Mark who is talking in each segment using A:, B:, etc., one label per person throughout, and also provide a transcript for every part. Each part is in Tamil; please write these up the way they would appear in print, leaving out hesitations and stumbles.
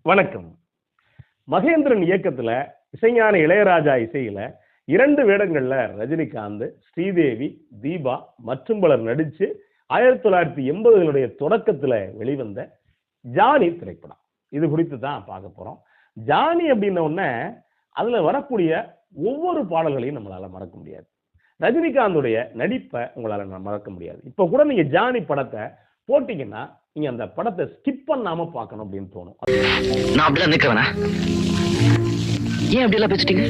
A: வணக்கம். மகேந்திரன் இயக்கத்துல இசைஞான இளையராஜா இசையில 2 வேடங்கள்ல ரஜினிகாந்த், ஸ்ரீதேவி, தீபா மற்றும் பலர் நடிச்சு 1980களுடைய தொடக்கத்துல வெளிவந்த ஜானி திரைப்படம். இது குறித்து தான் பார்க்க போறோம். ஜானி அப்படின்ன உடனே அதுல வரக்கூடிய ஒவ்வொரு பாடல்களையும் நம்மளால மறக்க முடியாது. ரஜினிகாந்துடைய நடிப்பை உங்களால மறக்க முடியாது. இப்ப கூட நீங்க ஜானி படத்தை போட்டீங்கன்னா நீங்க அந்த படத்தை ஸ்கிப் பண்ணாம பார்க்கணும் அப்படின்னு தோணும்.
B: நான் அப்படிலாம் நிக்கிறேனா? ஏன் அப்படிலாம் பேசிட்டீங்க?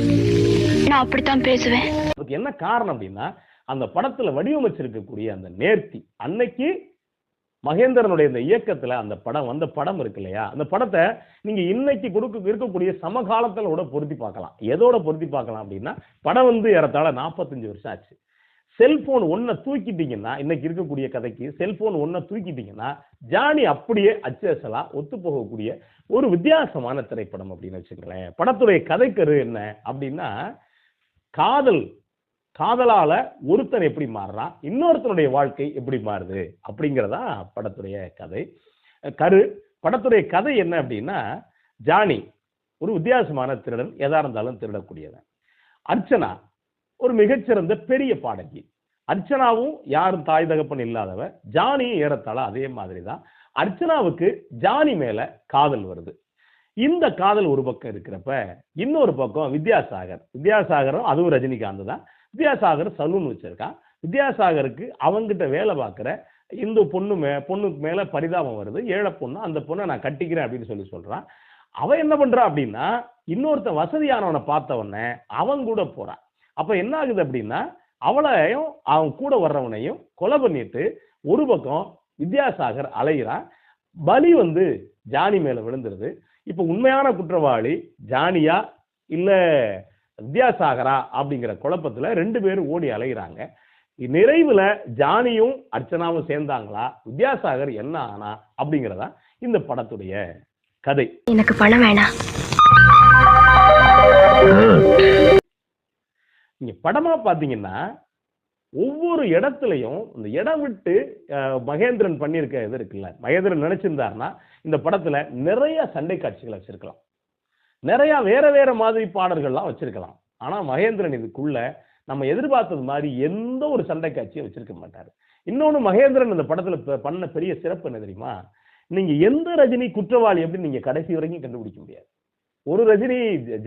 C: நான் அப்படித்தான் பேசுவேன்.
A: அதுக்கு என்ன காரணம் அப்படின்னா, அந்த படத்துல வடிவமைச்சிருக்கக்கூடிய அந்த நேர்த்தி. அன்னைக்கு மகேந்திரனுடைய இந்த இயக்கத்துல அந்த படம் வந்த படம் இருக்கு இல்லையா, அந்த படத்தை நீங்க இன்னைக்கு இருக்கக்கூடிய சமகாலத்துல கூட பொருத்தி பார்க்கலாம். எதோட பொருத்தி பார்க்கலாம் அப்படின்னா, படம் ஏறத்தாழ 45 வருஷம் ஆச்சு. செல்போன் ஒன்ன தூக்கிட்டீங்கன்னா, இன்னைக்கு இருக்கக்கூடிய கதைக்கு செல்போன் ஒன்ன தூக்கிட்டீங்கன்னா ஜானி அப்படியே அச்சசலா ஒத்து போகக்கூடிய ஒரு வித்தியாசமான திரைப்படம் அப்படின்னு வச்சுக்கிறேன். படத்துடைய கதைக்கரு என்ன அப்படின்னா, காதலால ஒருத்தன் எப்படி மாறுறான், இன்னொருத்தனுடைய வாழ்க்கை எப்படி மாறுது அப்படிங்கிறதா படத்துடைய கதை கரு. படத்துடைய கதை என்ன அப்படின்னா, ஜானி ஒரு வித்தியாசமான திருடன், எதா இருந்தாலும் திருடக்கூடியவன். அர்ச்சனா ஒரு மிகச்சிறந்த பெரிய பாடகி. அர்ச்சனாவும் யாரும் தாய் தகப்பன் இல்லாதவ, ஜானியும் ஏறத்தாழ அதே மாதிரிதான். அர்ச்சனாவுக்கு ஜானி மேல காதல் வருது. இந்த காதல் ஒரு பக்கம் இருக்கிறப்ப, இன்னொரு பக்கம் வித்யாசாகரும் அதுவும் ரஜினிகாந்த் தான். வித்யாசாகர் சலூன் வச்சிருக்கான். வித்யாசாகருக்கு அவங்கிட்ட வேலை பார்க்கிற இந்த பொண்ணுக்கு மேல பரிதாபம் வருது. ஏழை பொண்ணு, அந்த பொண்ணை நான் கட்டிக்கிறேன் அப்படின்னு சொல்றான். அவன் என்ன பண்றான் அப்படின்னா, இன்னொருத்த வசதியானவனை பார்த்த உடனே அவன் கூட போறான். அப்ப என்ன ஆகுது அப்படின்னா, அவளையும் அவன் கூட வர்றவனையும் கொலை பண்ணிட்டு ஒரு பக்கம் வித்யாசாகர் அலைகிறான். பலி ஜானி மேல விழுந்துருது. இப்ப உண்மையான குற்றவாளி ஜானியா இல்ல வித்யாசாகரா அப்படிங்கிற குழப்பத்துல 2 பேரும் ஓடி அலைகிறாங்க. நிறைவுல ஜானியும் அர்ச்சனாவும் சேர்ந்தாங்களா, வித்யாசாகர் என்ன ஆனா அப்படிங்கிறதா இந்த படத்துடைய கதை.
C: எனக்கு பணம் வேணாம்.
A: நீங்க படமா பாத்தீங்கன்னா, ஒவ்வொரு இடத்துலயும் இந்த இடம் விட்டு மகேந்திரன் பண்ணியிருக்க இது இருக்குல்ல, மகேந்திரன் நினைச்சிருந்தாருன்னா இந்த படத்துல நிறைய சண்டை காட்சிகள் வச்சிருக்கலாம், நிறைய வேற மாதிரி பாடல்கள்லாம் வச்சிருக்கலாம். ஆனா மகேந்திரன் இதுக்குள்ள நம்ம எதிர்பார்த்தது மாதிரி எந்த ஒரு சண்டை காட்சியும் வச்சிருக்க மாட்டாரு. இன்னொன்னு, மகேந்திரன் இந்த படத்துல பண்ண பெரிய சிறப்பு என்ன தெரியுமா, நீங்க எந்த ரஜினி குற்றவாளி அப்படின்னு நீங்க கடைசி வரைக்கும் கண்டுபிடிக்க முடியாது. ஒரு ரஜினி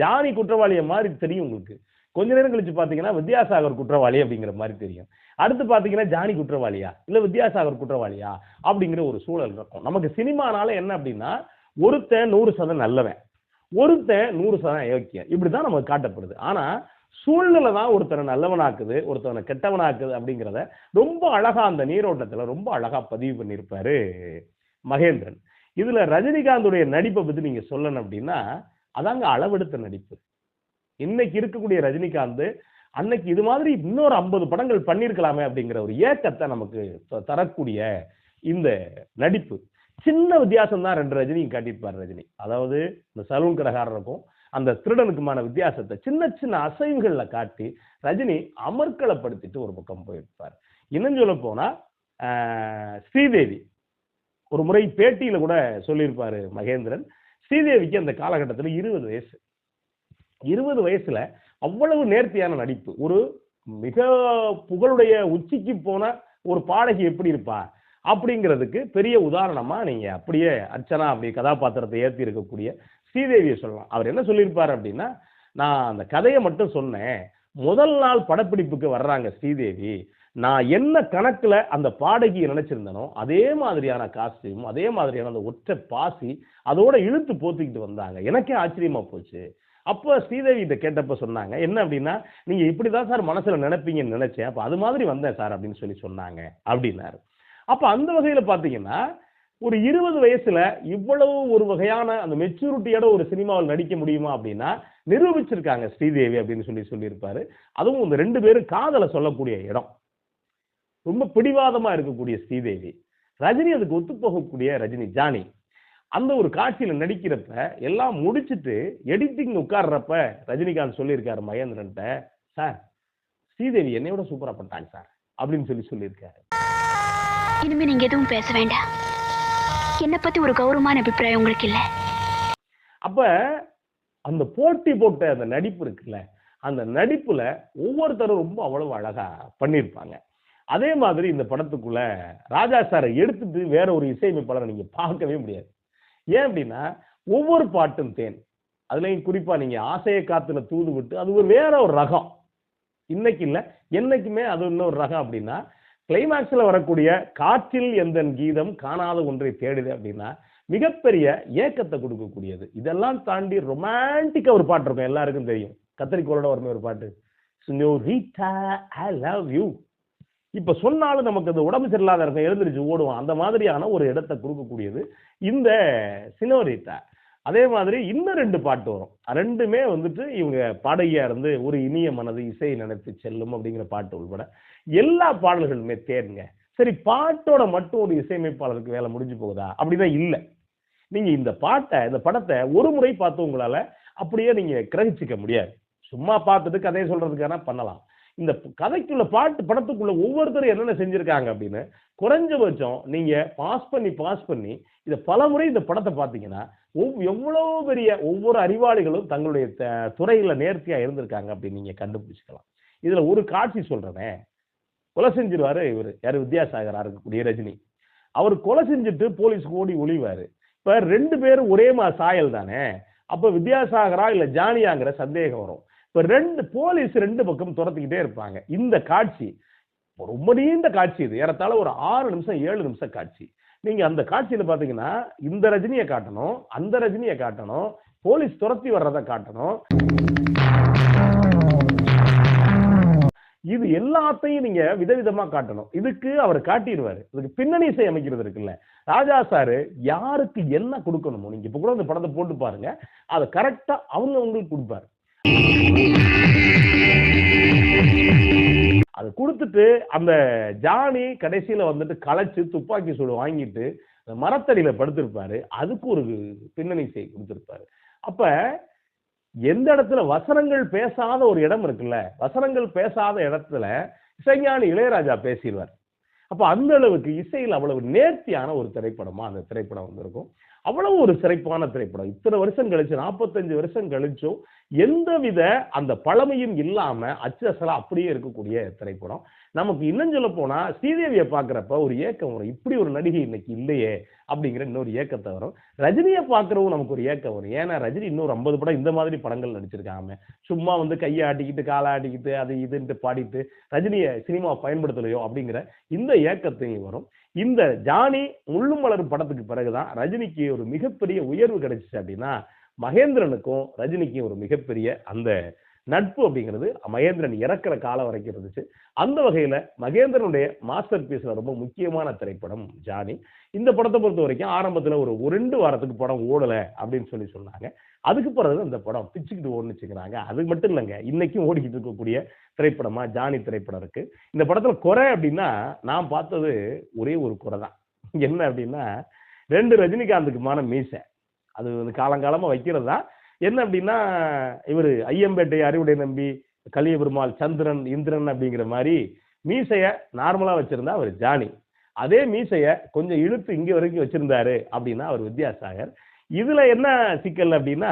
A: ஜானி குற்றவாளிய மாதிரி தெரியும் உங்களுக்கு. கொஞ்ச நேரம் கழிச்சு பாத்தீங்கன்னா வித்யாசாகர் குற்றவாளி அப்படிங்கிற மாதிரி தெரியும். அடுத்து பாத்தீங்கன்னா ஜானி குற்றவாளியா இல்ல வித்யாசாகர் குற்றவாளியா அப்படிங்கிற ஒரு சூழல் இருக்கும். நமக்கு சினிமானால என்ன அப்படின்னா, ஒருத்தன் 100% நல்லவன், ஒருத்தன் 100% யோக்கியம், இப்படிதான் நமக்கு காட்டப்படுது. ஆனா சூழ்நிலை தான் ஒருத்தனை நல்லவனாக்குது, ஒருத்தவனை கெட்டவனாக்குது அப்படிங்கிறத ரொம்ப அழகா அந்த நீரோட்டத்துல ரொம்ப அழகா பதிவு பண்ணியிருப்பாரு மகேந்திரன். இதுல ரஜினிகாந்துடைய நடிப்பை பத்தி நீங்க சொல்லணும் அப்படின்னா, அதாங்க அளவெடுத்த நடிப்பு. இன்னைக்கு இருக்கக்கூடிய ரஜினிகாந்த் அன்னைக்கு இது மாதிரி இன்னொரு 50 படங்கள் பண்ணிருக்கலாமே அப்படிங்கிற ஒரு ஏக்கத்தை நமக்கு தரக்கூடிய இந்த நடிப்பு. சின்ன வித்தியாசம் தான் 2 ரஜினியும் காட்டியிருப்பார் ரஜினி. அதாவது இந்த சலூன் கடைக்காரருக்கும் அந்த திருடனுக்குமான வித்தியாசத்தை சின்ன அசைவுகள்ல காட்டி ரஜினி அமர்க்களப்படுத்திட்டு ஒரு பக்கம் போயிருப்பார். இன்னும் சொல்ல போனா, ஸ்ரீதேவி ஒரு முறை பேட்டியில கூட சொல்லியிருப்பாரு மகேந்திரன், ஸ்ரீதேவிக்கு அந்த காலகட்டத்தில் 20 வயசு. 20 வயசுல அவ்வளவு நேர்த்தியான நடிப்பு. ஒரு மிக புகழுடைய உச்சிக்கு போன ஒரு பாடகி எப்படி இருப்பா அப்படிங்கிறதுக்கு பெரிய உதாரணமா நீங்க அப்படியே அர்ச்சனா அப்படி கதாபாத்திரத்தை ஏற்றி இருக்கக்கூடிய ஸ்ரீதேவியை சொல்லலாம். அவர் என்ன சொல்லியிருப்பாரு அப்படின்னா, நான் அந்த கதையை மட்டும் சொன்னேன், முதல் நாள் படப்பிடிப்புக்கு வர்றாங்க ஸ்ரீதேவி, நான் என்ன கணக்குல அந்த பாடகியை நினைச்சிருந்தனோ அதே மாதிரியான காஸ்டியூம், அதே மாதிரியான அந்த ஒற்றை பாசி அதோட இழுத்து போத்திக்கிட்டு வந்தாங்க. எனக்கே ஆச்சரியமா போச்சு. அப்போ ஸ்ரீதேவி கிட்ட கேட்டப்ப சொன்னாங்க, என்ன அப்படின்னா, நீங்க இப்படிதான் சார் மனசுல நினைப்பீங்கன்னு நினைச்சேன், அப்ப அது மாதிரி வந்தேன் சார் அப்படின்னு சொன்னாங்க அப்படின்னாரு. அப்ப அந்த வகையில பாத்தீங்கன்னா, ஒரு 20 வயசுல இவ்வளவு ஒரு வகையான அந்த மெச்சூரிட்டியோட ஒரு சினிமாவில் நடிக்க முடியுமா அப்படின்னா நிரூபிச்சிருக்காங்க ஸ்ரீதேவி அப்படின்னு சொல்லியிருப்பாரு. அதுவும் இந்த 2 பேரும் காதலை சொல்லக்கூடிய இடம், ரொம்ப பிடிவாதமா இருக்கக்கூடிய ஸ்ரீதேவி, ரஜினி அதுக்கு ஒத்து போகக்கூடிய ரஜினி ஜானி. அந்த ஒரு காட்சியில நடிக்கிறப்ப எல்லாம் முடிச்சுட்டு எடிட்டிங் உட்கார்றப்ப ரஜினிகாந்த் சொல்லியிருக்காரு மகேந்திரன்ட்ட, சார் ஸ்ரீதேவி என்னையோட சூப்பரா பண்ணிட்டாங்க சார் அப்படின்னு சொல்லியிருக்காரு.
C: இனிமே நீங்க எதுவும் பேச வேண்டாம். என்ன பத்தி ஒரு கௌரவமான அபிப்பிராயம் உங்களுக்கு இல்ல.
A: அப்ப அந்த போட்டி போட்ட அந்த நடிப்பு இருக்குல்ல, அந்த நடிப்புல ஒவ்வொருத்தரும் ரொம்ப அவ்வளவு அழகா பண்ணியிருப்பாங்க. அதே மாதிரி இந்த படத்துக்குள்ள ராஜா சாரை எடுத்துட்டு வேற ஒரு இசையமைப்பாளரை நீங்க பார்க்கவே முடியாது. ஏன் அப்படின்னா ஒவ்வொரு பாட்டும் தேன். அதுலயும் குறிப்பா நீங்க ஆசையை காத்துல தூது விட்டு அது ஒரு வேற ஒரு ரகம். இன்னைக்கு இல்ல, என்னைக்குமே அது இன்னொரு ரகம். அப்படின்னா கிளைமாக்ஸ்ல வரக்கூடிய காற்றில் எந்தன் கீதம் காணாத ஒன்றை தேடுது அப்படின்னா மிகப்பெரிய ஏக்கத்தை கொடுக்கக்கூடியது. இதெல்லாம் தாண்டி ரொமான்டிக்கா ஒரு பாட்டு இருக்கும், எல்லாருக்கும் தெரியும். கத்தரிக்கோளோட வருமே ஒரு பாட்டு, சினோரிட்டா ஐ லவ் யூ. இப்ப சொன்னாலும் நமக்கு அது உடம்பு சரியில்லாத இருக்கும், எழுந்திருச்சு ஓடுவோம். அந்த மாதிரியான ஒரு இடத்தை கொடுக்கக்கூடியது இந்த சினோரிட்டா. அதே மாதிரி இன்னும் 2 பாட்டு வரும். ரெண்டுமே வந்துட்டு இவங்க பாடகியா இருந்து ஒரு இனிய மனது இசை நினைத்து செல்லும் அப்படிங்கிற பாட்டு உள்பட எல்லா பாடல்களுமே தேருங்க. சரி, பாட்டோட மட்டும் ஒரு இசையமைப்பாளருக்கு வேலை முடிஞ்சு போகுதா? அப்படிதான் இல்லை. நீங்க இந்த படத்தை ஒரு முறை பார்த்து உங்களால அப்படியே நீங்க கிரகிச்சுக்க முடியாது. சும்மா பார்த்துட்டு கதையை சொல்றதுக்கான பண்ணலாம். இந்த கதைக்குள்ள படத்துக்குள்ள ஒவ்வொருத்தரும் என்னென்ன செஞ்சிருக்காங்க அப்படின்னு குறைஞ்சபட்சம் நீங்க பாஸ் பண்ணி இதை பல முறை இந்த படத்தை பார்த்தீங்கன்னா எவ்வளவு பெரிய ஒவ்வொரு அறிவாளிகளும் தங்களுடைய துறையில நேர்த்தியா இருந்திருக்காங்க அப்படின்னு நீங்க கண்டுபிடிச்சுக்கலாம். இதுல ஒரு காட்சி சொல்றேனே, கொலை செஞ்சிருவாரு இவரு, யாரு, வித்யாசாகரா இருக்கக்கூடிய ரஜினி. அவர் கொலை செஞ்சுட்டு போலீஸ்க்கு ஓடி ஒளிவாரு. இப்ப 2 பேரும் ஒரே சாயல் தானே, அப்ப வித்யாசாகரா இல்ல ஜானியாங்கிற சந்தேகம் வரும். இப்ப போலீஸ் 2 பக்கம் துரத்திக்கிட்டே இருப்பாங்க. இந்த காட்சி ரொம்ப நீண்ட காட்சி, இது ஏறத்தாழ ஒரு 6 நிமிஷம் 7 நிமிஷம் காட்சி. நீங்க அந்த காட்சியில பாத்தீங்கன்னா இந்த ரஜினியை காட்டணும், அந்த ரஜினியை காட்டணும், போலீஸ் துரத்தி வர்றதை காட்டணும். இது எல்லாத்தையும் நீங்க விதவிதமா காட்டணும். இதுக்கு அவர் காட்டிடுவாரு. இதுக்கு பின்னணி இசை அமைக்கிறது இருக்குல்ல, ராஜா சாரு யாருக்கு என்ன கொடுக்கணுமோ, நீங்க இப்ப கூட இந்த படத்தை போட்டு பாருங்க, அதை கரெக்டா அவங்களுக்கு கொடுப்பாரு. அது கொடுத்துட்டு அந்த ஜானி கடைசியில வந்துட்டு களைச்சு துப்பாக்கி சூடு வாங்கிட்டு மரத்தடியில படுத்திருப்பாரு. அதுக்கு ஒரு பின்னணி இசை கொடுத்திருப்பாரு. அப்ப எந்த இடத்துல வசனங்கள் பேசாத ஒரு இடம் இருக்குல்ல, வசனங்கள் பேசாத இடத்துல இசைஞானி இளையராஜா பேசிடுவார். அப்ப அந்த அளவுக்கு இசையில் அவ்வளவு நேர்த்தியான ஒரு திரைப்படமா அந்த திரைப்படம் வந்திருக்கும். அவ்வளவு ஒரு சிறப்பான திரைப்படம். இத்தனை வருஷம் கழிச்சு, 45 வருஷம் கழிச்சும் எந்தவித அந்த பழமையும் இல்லாம அச்சசலா அப்படியே இருக்கக்கூடிய திரைப்படம். நமக்கு இன்னும் சொல்ல போனா ஸ்ரீதேவியை பாக்குறப்ப ஒரு ஏக்கம் வரும், இப்படி ஒரு நடிகை இன்னைக்கு இல்லையே அப்படிங்கிற இன்னொரு ஏக்கத்தை வரும். ரஜினியை பாக்குறவும் நமக்கு ஒரு ஏக்கம் வரும். ஏன்னா ரஜினி இன்னொரு 50 படம் இந்த மாதிரி படங்கள் நடிச்சிருக்காங்க. சும்மா கையை ஆட்டிக்கிட்டு காலை ஆட்டிக்கிட்டு அது இதுன்ட்டு பாடிட்டு ரஜினியை சினிமா பயன்படுத்தலையோ அப்படிங்கிற இந்த ஏக்கத்தையும் வரும். இந்த ஜானி முள்ளும் மலரும் படத்துக்கு பிறகுதான் ரஜினிக்கு ஒரு மிகப்பெரிய உயர்வு கிடைச்சிச்சு. அப்படின்னா மகேந்திரனுக்கும் ரஜினிக்கும் ஒரு மிகப்பெரிய அந்த நட்பு அப்படிங்கிறது மகேந்திரன் இறக்குற காலம் வரைக்கும் இருந்துச்சு. அந்த வகையில மகேந்திரனுடைய மாஸ்டர் பீஸ்ல ரொம்ப முக்கியமான திரைப்படம் ஜானி. இந்த படத்தை பொறுத்த வரைக்கும் ஆரம்பத்துல ஒரு 2 வாரத்துக்கு படம் ஓடல அப்படின்னு சொன்னாங்க. அதுக்கு பிறகு இந்த படம் பிச்சுக்கிட்டு ஓடுனுச்சுங்கிறாங்க. அது மட்டும் இல்லைங்க, இன்னைக்கும் ஓடிக்கிட்டு இருக்கக்கூடிய திரைப்படமா ஜானி திரைப்படம் இருக்கு. இந்த படத்துல குறை அப்படின்னா நான் பார்த்தது ஒரே ஒரு குறை தான். என்ன அப்படின்னா 2 ரஜினிகாந்துக்குமான மீசை, அது காலங்காலமா வைக்கிறது தான். என்ன அப்படின்னா இவரு ஐயம்பேட்டை அறிவுடை நம்பி கலிய பெருமாள் சந்திரன் இந்திரன் அப்படிங்கிற மாதிரி மீசைய நார்மலா வச்சிருந்தா அவர் ஜானி. அதே மீசைய கொஞ்சம் இழுத்து இங்க வரைக்கும் வச்சிருந்தாரு அப்படின்னா அவர் வித்யாசாகர். இதுல என்ன சிக்கல் அப்படின்னா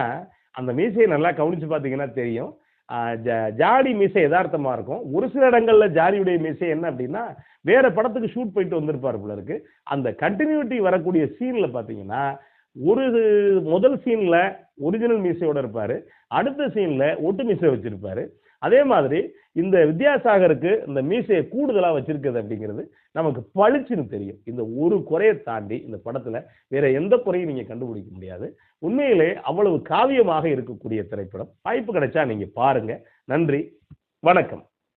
A: அந்த மீசையை நல்லா கவனிச்சு பாத்தீங்கன்னா தெரியும். ஜாடி மீசை யதார்த்தமா இருக்கும். ஒரு சில இடங்கள்ல ஜாடியுடைய மீசை என்ன அப்படின்னா வேற படத்துக்கு ஷூட் போயிட்டு வந்திருப்பாரு போல இருக்கு. அந்த கண்டினியூட்டி வரக்கூடிய சீன்ல பாத்தீங்கன்னா ஒரு முதல் சீன்ல ஒரிஜினல் மீசையோட இருப்பாரு, அடுத்த சீன்ல ஒட்டு மீசை வச்சிருப்பாரு. அதே மாதிரி இந்த வித்யாசாகருக்கு இந்த மீசையை கூடுதலா வச்சிருக்கிறது அப்படிங்கிறது நமக்கு பளிச்சுன்னு தெரியும். இந்த ஒரு குறையை தாண்டி இந்த படத்துல வேற எந்த குறையும் நீங்க கண்டுபிடிக்க முடியாது. உண்மையிலே அவ்வளவு காவியமாக இருக்கக்கூடிய திரைப்படம். வாய்ப்பு கிடைச்சா நீங்க பாருங்க. நன்றி, வணக்கம்.